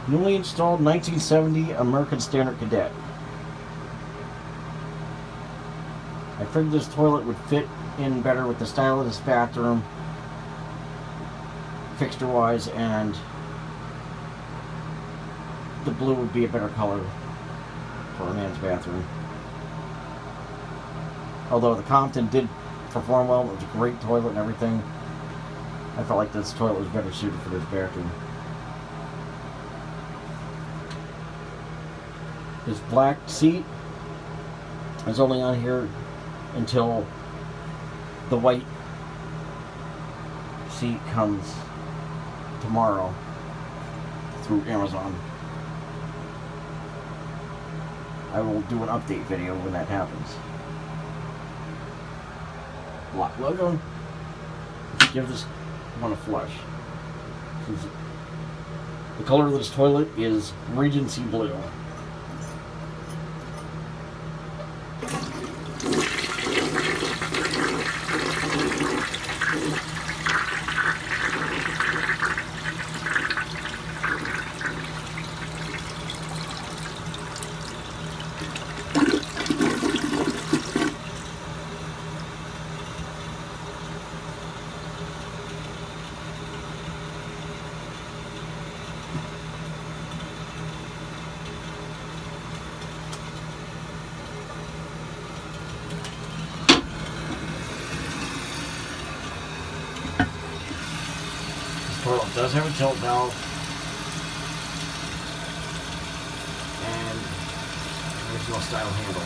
Newly installed 1970 American Standard Cadet. I figured this toilet would fit in better with the style of this bathroom, fixture-wise, and the blue would be a better color for a man's bathroom. Although the Compton did perform well, it was a great toilet and everything, I felt like this toilet was better suited for this bathroom. This black seat is only on here until the white seat comes tomorrow through Amazon. I will do an update video when that happens. Block logo. Give this one a flush. The color of this toilet is Regency blue. Toilet does have a tilt valve and original style handle.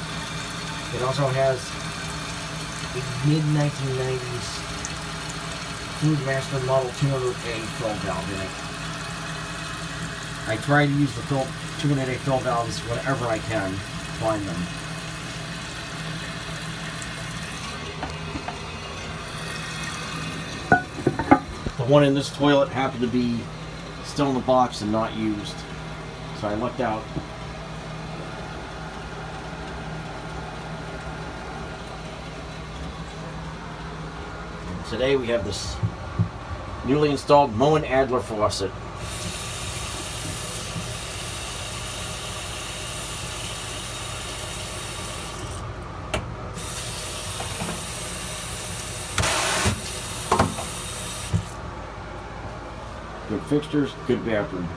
It also has a mid-1990s Fluidmaster Model 200A fill valve in it. I try to use the 200A fill valves whenever I can find them. The one in this toilet happened to be still in the box and not used, so I lucked out. And today we have this newly installed Moen Adler faucet. Good fixtures, good bathroom.